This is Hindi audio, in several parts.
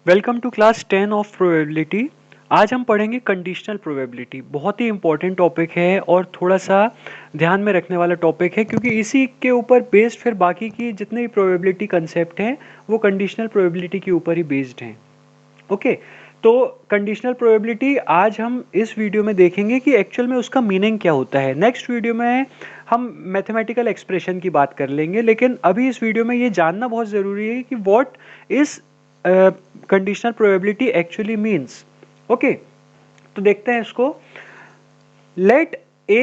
Welcome to class 10 of probability. आज हम पढ़ेंगे कंडीशनल प्रोबेबिलिटी। बहुत ही इंपॉर्टेंट टॉपिक है और थोड़ा सा ध्यान में रखने वाला टॉपिक है, क्योंकि इसी के ऊपर बेस्ड फिर बाकी की जितने भी प्रोबेबिलिटी कंसेप्ट हैं वो कंडीशनल प्रोबेबिलिटी के ऊपर ही बेस्ड हैं। ओके, तो कंडीशनल प्रोबेबिलिटी आज हम इस वीडियो में देखेंगे कि एक्चुअल में उसका मीनिंग क्या होता है। नेक्स्ट वीडियो में हम मैथमेटिकल एक्सप्रेशन की बात कर लेंगे, लेकिन अभी इस वीडियो में ये जानना बहुत ज़रूरी है कि what is conditional probability actually means. Okay, तो देखते हैं इसको। Let A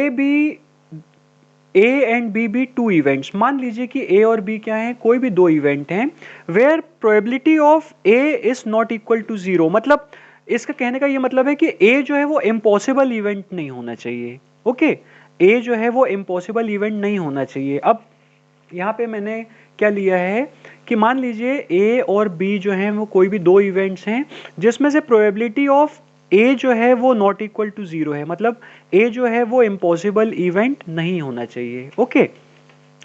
and B be two events. मान लीजिए कि ए और बी क्या हैं, कोई भी दो इवेंट हैं, where probability of A is not equal to zero. मतलब इसका कहने का ये मतलब है कि ए जो है वो इम्पॉसिबल इवेंट नहीं होना चाहिए। ओके, ए जो है वो इम्पॉसिबल इवेंट नहीं होना चाहिए। अब यहाँ पे मैंने क्या लिया है कि मान लीजिए ए और बी जो हैं वो कोई भी दो इवेंट्स हैं जिसमें से प्रोबेबिलिटी ऑफ ए जो है वो नॉट इक्वल टू जीरो है। मतलब ए जो है वो इम्पॉसिबल इवेंट नहीं होना चाहिए। ओके,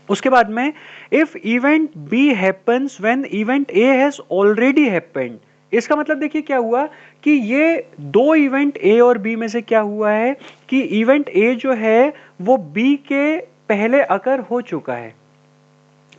उसके बाद में if event B happens when event A has already happened. इसका मतलब देखिए क्या हुआ कि ये दो इवेंट ए और बी में से क्या हुआ है कि इवेंट ए जो है वो बी के पहले अकर हो चुका है।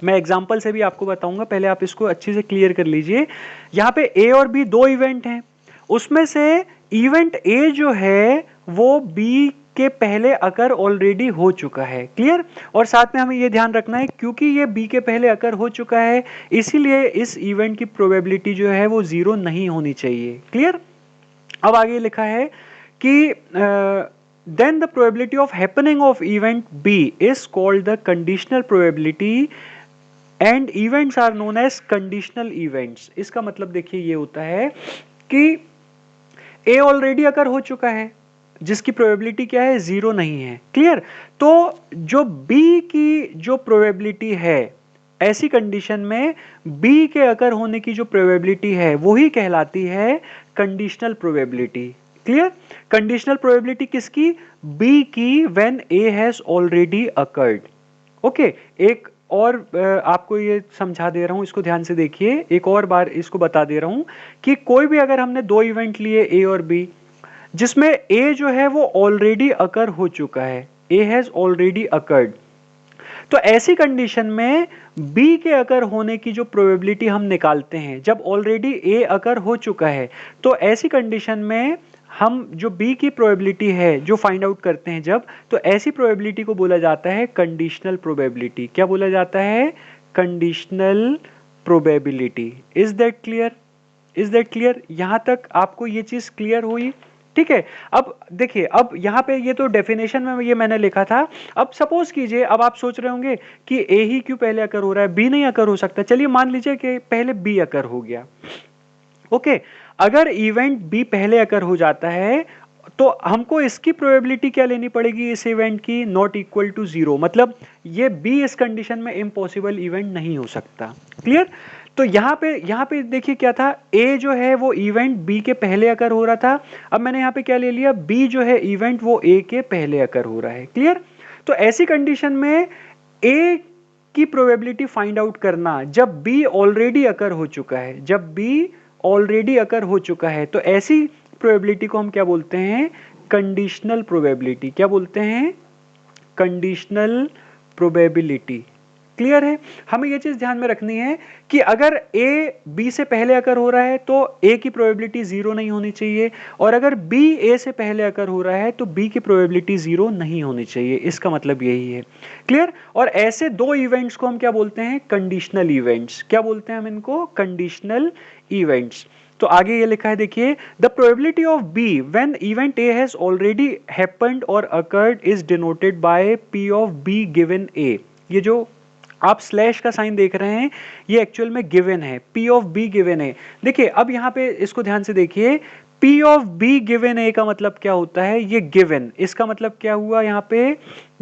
मैं एग्जांपल से भी आपको बताऊंगा, पहले आप इसको अच्छे से क्लियर कर लीजिए। यहाँ पे ए और बी दो इवेंट हैं, उसमें से इवेंट ए जो है वो बी के पहले अकर ऑलरेडी हो चुका है। क्लियर? और साथ में हमें ये ध्यान रखना है क्योंकि ये बी के पहले अकर हो चुका है, इसीलिए इस इवेंट की प्रोबेबिलिटी जो है वो जीरो नहीं होनी चाहिए। क्लियर? अब आगे लिखा है कि then the probability of happening of event B is called the conditional probability and events are known as conditional events। इसका मतलब देखिए ये होता है कि A ऑलरेडी अगर हो चुका है जिसकी प्रोबेबिलिटी क्या है, जीरो नहीं है। क्लियर? तो जो B की जो प्रोबेबिलिटी है, ऐसी कंडीशन में B के अकर होने की जो प्रोबेबिलिटी है वही कहलाती है conditional probability. Clear? Conditional probability किसकी? B की when A has already occurred. Okay, एक और आपको ये समझा दे रहा हूं, इसको ध्यान से देखिए। एक और बार इसको बता दे रहा हूं कि कोई भी अगर हमने दो इवेंट लिए ए और बी जिसमें ए जो है वो ऑलरेडी अकर हो चुका है, ए हैज ऑलरेडी अकर्ड, तो ऐसी कंडीशन में बी के अकर होने की जो प्रोबेबिलिटी हम निकालते हैं जब ऑलरेडी ए अकर हो चुका है, तो ऐसी कंडीशन में हम जो बी की प्रोबेबिलिटी है जो फाइंड आउट करते हैं जब, तो ऐसी प्रोबेबिलिटी को बोला जाता है कंडीशनल प्रोबेबिलिटी। क्या बोला जाता है? Conditional probability. Is that clear? Is that clear? यहां तक आपको ये चीज क्लियर हुई? ठीक है। अब देखिए, अब यहाँ पे ये तो डेफिनेशन में ये मैंने लिखा था। अब सपोज कीजिए, अब आप सोच रहे होंगे कि ए ही क्यों पहले अकर हो रहा है, बी नहीं अकर हो सकता। चलिए मान लीजिए कि पहले बी अकर हो गया। ओके, अगर इवेंट बी पहले अकर हो जाता है तो हमको इसकी प्रोबेबिलिटी क्या लेनी पड़ेगी इस इवेंट की? Not equal to zero. मतलब ये बी इस कंडीशन में इम्पॉसिबल इवेंट नहीं हो सकता। क्लियर? तो यहाँ पे देखिए क्या था, ए जो है वो इवेंट बी के पहले अकर हो रहा था। अब मैंने यहाँ पे क्या ले लिया, बी जो है इवेंट वो ए के पहले अकर हो रहा है। क्लियर? तो ऐसी कंडीशन में ए की प्रोबेबिलिटी फाइंड आउट करना जब बी ऑलरेडी अकर हो चुका है, जब बी ऑलरेडी अकर हो चुका है, तो ऐसी प्रोबेबिलिटी को हम क्या बोलते हैं? Conditional probability. क्या बोलते हैं? Conditional probability. क्लियर है? हमें यह चीज ध्यान में रखनी है कि अगर ए बी से पहले अकर हो रहा है तो ए की प्रोबेबिलिटी जीरो नहीं होनी चाहिए, और अगर बी ए से पहले अकर हो रहा है तो बी की प्रोबेबिलिटी जीरो नहीं होनी चाहिए। इसका मतलब यही है। क्लियर? और ऐसे दो इवेंट्स को हम क्या बोलते हैं? Conditional events. क्या बोलते हैं हम इनको? Conditional events. तो आगे ये लिखा है, देखिए, the probability of B when event A has already happened और occurred is denoted by P of B given A. ये जो आप स्लैश का साइन देख रहे हैं ये एक्चुअल में गिवन है, पी ऑफ बी गिवन है। देखिए अब यहां पे इसको ध्यान से देखिए, P of B given A का मतलब क्या होता है? ये गिवन, इसका मतलब क्या हुआ यहाँ पे?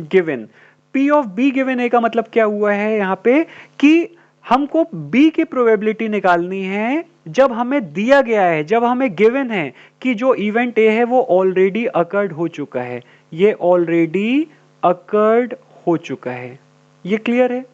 Given. P of B given A का मतलब क्या हुआ है यहाँ पे कि हमको बी की प्रोबेबिलिटी निकालनी है जब हमें दिया गया है, जब हमें गिवन है कि जो इवेंट ए है वो ऑलरेडी अकर्ड हो चुका है, ये ऑलरेडी अकर्ड हो चुका है। ये क्लियर है?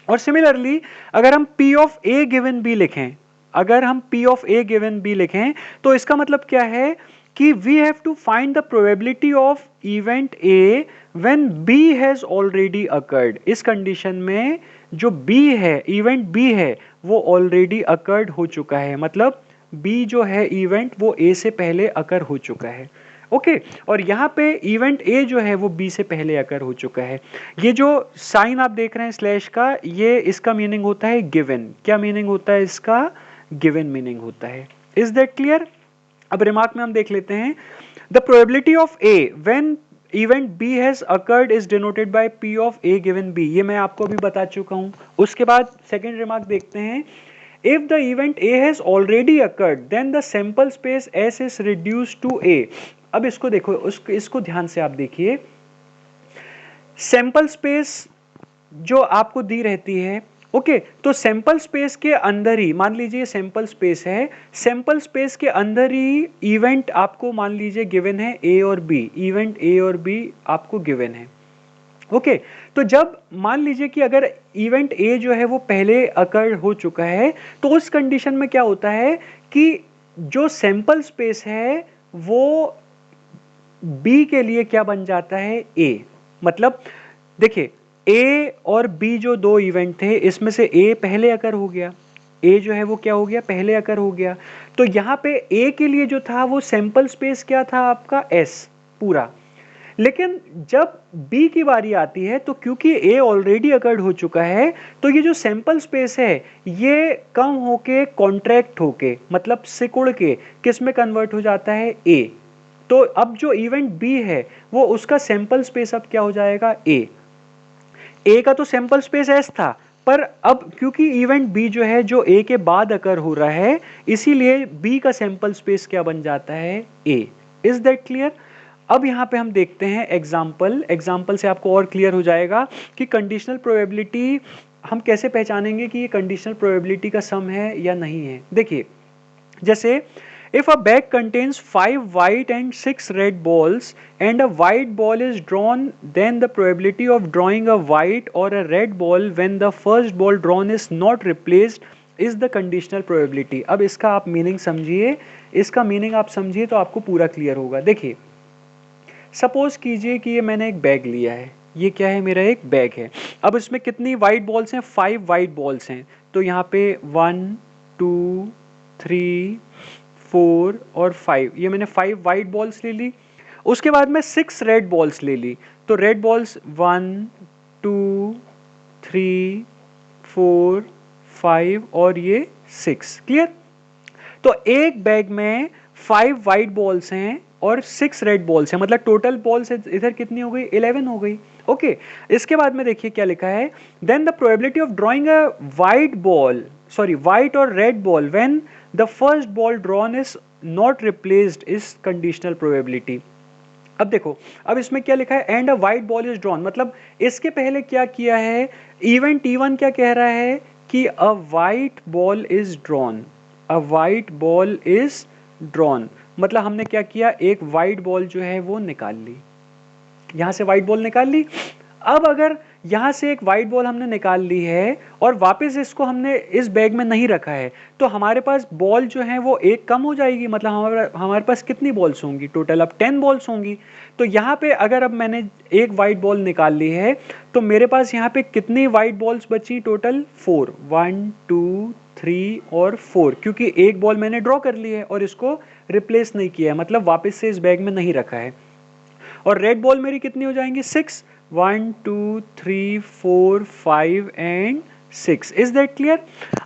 और सिमिलरली अगर हम P of A given B लिखें, अगर हम P of A given B लिखें तो इसका मतलब क्या है कि we have to find the probability of event A when B has already occurred. इस कंडीशन में जो B है, इवेंट B है, वो ऑलरेडी अकर्ड हो चुका है, मतलब B जो है इवेंट वो A से पहले अकर हो चुका है। ओके और यहाँ पे इवेंट ए जो है वो बी से पहले अकर हो चुका है। ये जो साइन आप देख रहे हैं स्लैश का, ये इसका मीनिंग होता है गिवन। क्या मीनिंग होता है इसका? गिवन मीनिंग होता है। Is that clear? अब रिमार्क में हम देख लेते हैं, the probability of A when event B has occurred is denoted by P of A given B. ये मैं आपको अभी बता चुका हूं। उसके बाद सेकेंड रिमार्क देखते हैं, if the event A has already occurred then the sample space S is reduced to A। अब इसको देखो, इसको ध्यान से आप देखिए, सैंपल स्पेस जो आपको दी रहती है, ओके तो सैंपल स्पेस के अंदर ही मान लीजिए सैंपल स्पेस है, सैंपल स्पेस के अंदर ही इवेंट आपको मान लीजिए गिवन है ए और बी, इवेंट ए और बी आपको गिवन है। ओके तो जब मान लीजिए कि अगर इवेंट ए जो है वो पहले अकर हो चुका है तो उस कंडीशन में क्या होता है कि जो सैंपल स्पेस है वो बी के लिए क्या बन जाता है? ए। मतलब देखिए ए और बी जो दो इवेंट थे, इसमें से ए पहले अकर हो गया, ए जो है वो क्या हो गया? पहले अकर हो गया। तो यहां पे ए के लिए जो था वो सैंपल स्पेस क्या था आपका? एस पूरा। लेकिन जब B की बारी आती है तो क्योंकि A ऑलरेडी अकर्ड हो चुका है तो ये जो सैंपल स्पेस है ये कम होके कॉन्ट्रैक्ट होके, मतलब सिकुड़ के किस में कन्वर्ट हो जाता है? A। तो अब जो इवेंट B है वो उसका सैंपल स्पेस अब क्या हो जाएगा? A का तो सैंपल स्पेस S था, पर अब क्योंकि इवेंट B जो है जो A के बाद अकर हो रहा है, इसीलिए B का सैंपल स्पेस क्या बन जाता है? A। Is that clear? अब यहां पे हम देखते हैं एग्जाम्पल से आपको और क्लियर हो जाएगा कि कंडीशनल प्रोबेबिलिटी हम कैसे पहचानेंगे कि ये कंडीशनल प्रोबेबिलिटी का सम है या नहीं है। देखिए जैसे if a bag contains 5 white and 6 red balls and a white ball is drawn, then the probability of drawing a white or a red ball when the first ball drawn is not replaced is the conditional probability। अब इसका आप मीनिंग समझिए, इसका मीनिंग आप समझिए तो आपको पूरा क्लियर होगा। देखिए सपोज कीजिए कि ये मैंने एक बैग लिया है, ये क्या है? मेरा एक बैग है। अब इसमें कितनी वाइट बॉल्स हैं? 5 वाइट बॉल्स हैं। तो यहाँ पे 1 2 3 4 और 5, ये मैंने 5 वाइट बॉल्स ले ली। उसके बाद मैं 6 रेड बॉल्स ले ली। तो रेड बॉल्स 1 2 3 4 5 और ये 6। क्लियर? तो एक बैग में 5 वाइट बॉल्स हैं और 6 रेड बॉल्स हैं, मतलब टोटल बॉल्स इधर कितनी हो गई? 11 हो गई। ओके इसके बाद में देखिए क्या लिखा है, then the probability of drawing a white ball, sorry white और red ball when the first ball drawn is not replaced is conditional probability. अब देखो, अब इसमें क्या लिखा है? And a white ball is drawn, मतलब इसके पहले क्या किया है? इवेंट E1 क्या कह रहा है कि अ white ball is drawn, a white ball is drawn, मतलब हमने क्या किया? एक वाइट बॉल जो है वो निकाल ली, यहां से वाइट बॉल निकाल ली। अब अगर यहां से एक वाइट बॉल हमने निकाल ली है और वापस इसको हमने इस बैग में नहीं रखा है तो हमारे पास बॉल जो है वो एक कम हो जाएगी, मतलब हमारे पास कितनी बॉल्स होंगी? टोटल अब 10 बॉल्स होंगी। तो यहाँ पे अगर अब मैंने एक वाइट बॉल निकाल ली है तो मेरे पास यहाँ पे कितनी वाइट बॉल्स बची? टोटल 4, 1 2 3 और 4, क्योंकि एक बॉल मैंने ड्रॉ कर ली है और इसको रिप्लेस नहीं किया है, मतलब वापस से इस बैग में नहीं रखा है। और रेड बॉल मेरी कितनी हो जाएंगी? 6, 1 2 3 4 5 एंड 6। Is that clear?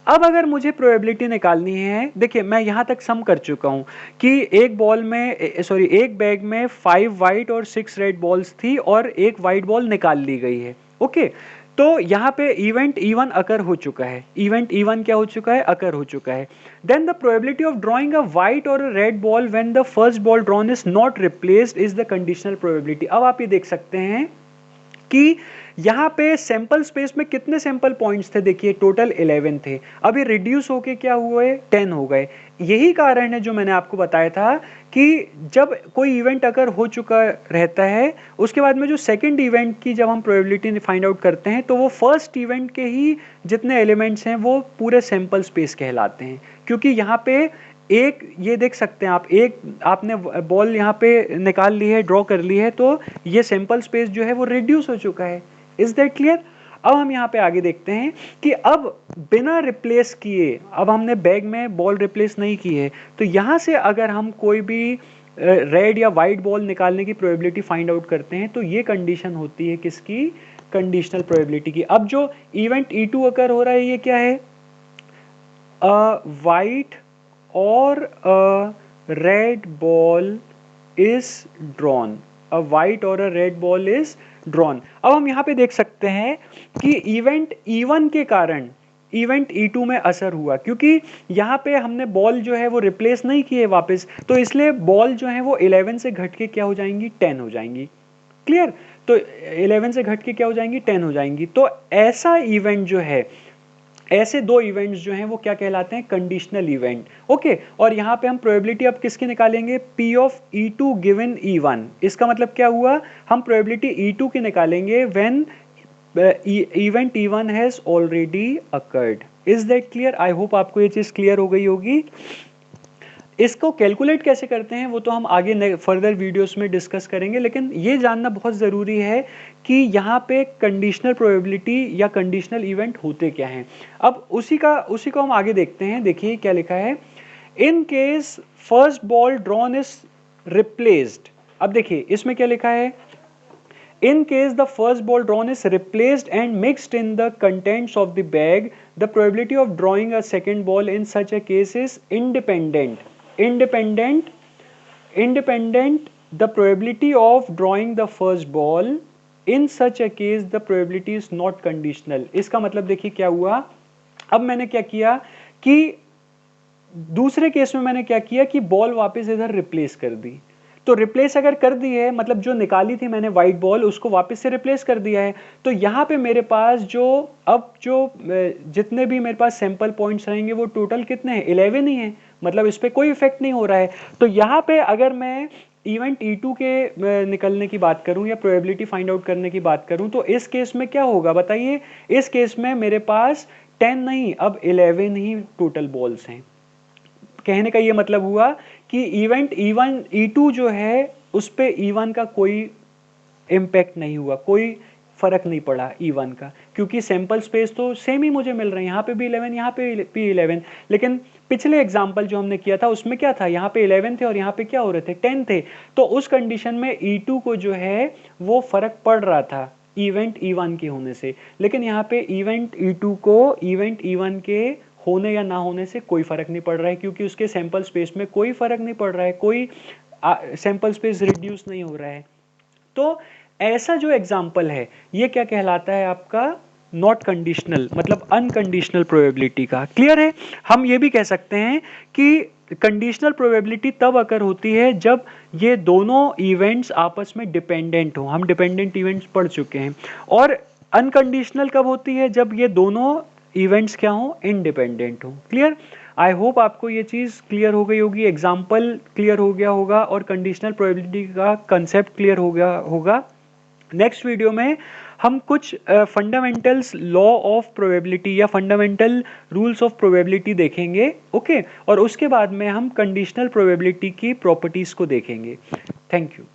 अब अगर मुझे प्रोबेबिलिटी निकालनी है, देखिए मैं यहां तक सम कर चुका हूं कि एक बॉल में सॉरी एक बैग में 5 वाइट और 6 रेड बॉल्स थी और एक वाइट बॉल निकाल ली गई है। ओके तो यहाँ पे इवेंट E1 अकर हो चुका है, इवेंट E1 क्या हो चुका है? अकर हो चुका है। Then the probability of drawing a white और a red ball when the first ball drawn is not replaced is the conditional probability. अब आप ये देख सकते हैं कि यहाँ पे सैंपल स्पेस में कितने सैंपल पॉइंट्स थे? देखिए टोटल 11 थे, अभी रिड्यूस होके क्या हुए? 10 हो गए। यही कारण है जो मैंने आपको बताया था कि जब कोई इवेंट अगर हो चुका रहता है, उसके बाद में जो सेकंड इवेंट की जब हम प्रोबेबिलिटी फाइंड आउट करते हैं तो वो फर्स्ट इवेंट के ही जितने एलिमेंट्स हैं वो पूरे सैंपल स्पेस कहलाते हैं। क्योंकि यहाँ पे एक, ये देख सकते हैं आप, एक आपने बॉल यहाँ पे निकाल ली है, ड्रॉ कर ली है, तो ये सैंपल स्पेस जो है वो रिड्यूस हो चुका है। Is that clear? अब हम यहाँ पे आगे देखते हैं कि अब बिना रिप्लेस किए, अब हमने बैग में बॉल रिप्लेस नहीं की है, तो यहाँ से अगर हम कोई भी रेड या वाइट बॉल निकालने की प्रोबेबिलिटी फाइंड आउट करते हैं तो ये कंडीशन होती है किसकी? कंडीशनल प्रोबेबिलिटी की। अब जो इवेंट E2 अकर हो रहा है ये क्या है? वाइट और red ball is drawn, a white और a red ball is drawn. अब हम यहाँ पे देख सकते हैं कि इवेंट E1 के कारण इवेंट E2 में असर हुआ, क्योंकि यहाँ पे हमने बॉल जो है वो रिप्लेस नहीं की है वापस, तो इसलिए बॉल जो है वो 11 से घट के क्या हो जाएंगी? 10 हो जाएंगी। क्लियर? तो 11 से घट के क्या हो जाएंगी? 10 हो जाएंगी। तो ऐसा इवेंट जो है, ऐसे दो इवेंट्स जो हैं वो क्या कहलाते हैं? Conditional event. ओके, और यहाँ पे हम प्रोबेबिलिटी अब किसकी निकालेंगे? P of E2 given E1। इसका मतलब क्या हुआ? हम प्रोबेबिलिटी E2 की निकालेंगे when event E1 has already occurred. Is that clear? I hope आपको ये चीज क्लियर हो गई होगी। इसको कैलकुलेट कैसे करते हैं वो तो हम आगे फर्दर वीडियोस में डिस्कस करेंगे, लेकिन ये जानना बहुत ज़रूरी है कि यहाँ पे कंडीशनल प्रोबेबिलिटी या कंडीशनल इवेंट होते क्या हैं। अब उसी को हम आगे देखते हैं। देखिए क्या लिखा है, in case first ball drawn is replaced. अब देखिए इसमें क्या लिखा है, in case the first ball drawn is replaced and mixed in the contents of the bag, the probability of drawing a second ball in such a case is independent. The probability of drawing the first ball in such a case, the probability is not conditional. इसका मतलब देखिए क्या हुआ, अब मैंने क्या किया कि दूसरे केस में मैंने क्या किया कि बॉल वापस इधर रिप्लेस कर दी। तो रिप्लेस अगर कर दी है, मतलब जो निकाली थी मैंने व्हाइट बॉल उसको वापस से रिप्लेस कर दिया है, तो यहाँ पे मेरे पास जो अब जो जितने भी मेरे पास सैंपल पॉइंट्स रहेंगे वो टोटल कितने हैं? 11 ही हैं। मतलब इस पर कोई इफेक्ट नहीं हो रहा है। तो यहाँ पे अगर मैं इवेंट E2 के निकलने की बात करूं या प्रोबेबिलिटी फाइंड आउट करने की बात करूं तो इस केस में क्या होगा बताइए? इस केस में मेरे पास 10 नहीं, अब 11 ही टोटल बॉल्स हैं। कहने का ये मतलब हुआ कि इवेंट E1 E2 जो है उस पे E1 का कोई इम्पैक्ट नहीं हुआ, कोई फर्क नहीं पड़ा E1 का, क्योंकि सैंपल स्पेस तो सेम ही मुझे मिल रहे हैं, यहाँ पे भी 11, यहाँ पे भी 11। लेकिन पिछले एग्जाम्पल जो हमने किया था उसमें क्या था, यहाँ पे 11 थे और यहाँ पे क्या हो रहे थे? 10 थे। तो उस कंडीशन में E2 को जो है वो फर्क पड़ रहा था इवेंट E1 के होने से, लेकिन यहाँ पे इवेंट E2 को इवेंट E1 के होने या ना होने से कोई फर्क नहीं पड़ रहा है, क्योंकि उसके सैंपल स्पेस में कोई फर्क नहीं पड़ रहा है, कोई सैंपल स्पेस रिड्यूस नहीं हो रहा है। तो ऐसा जो एग्जाम्पल है ये क्या कहलाता है आपका? नॉट कंडीशनल, मतलब अनकंडीशनल प्रोबेबिलिटी का। क्लियर है? हम ये भी कह सकते हैं कि कंडीशनल प्रोबेबिलिटी तब अकर होती है जब ये दोनों इवेंट्स आपस में डिपेंडेंट हो। हम डिपेंडेंट इवेंट्स पढ़ चुके हैं। और अनकंडीशनल कब होती है? जब ये दोनों इवेंट्स क्या हो? इंडिपेंडेंट हो। क्लियर? आई होप आपको ये चीज़ क्लियर हो गई होगी, एग्जाम्पल क्लियर हो गया होगा और कंडीशनल प्रोबेबिलिटी का कंसेप्ट क्लियर हो गया होगा। नेक्स्ट वीडियो में हम कुछ फंडामेंटल्स लॉ ऑफ प्रोबेबिलिटी या फंडामेंटल रूल्स ऑफ प्रोबेबिलिटी देखेंगे। ओके, और उसके बाद में हम कंडीशनल प्रोबेबिलिटी की प्रॉपर्टीज को देखेंगे। Thank you.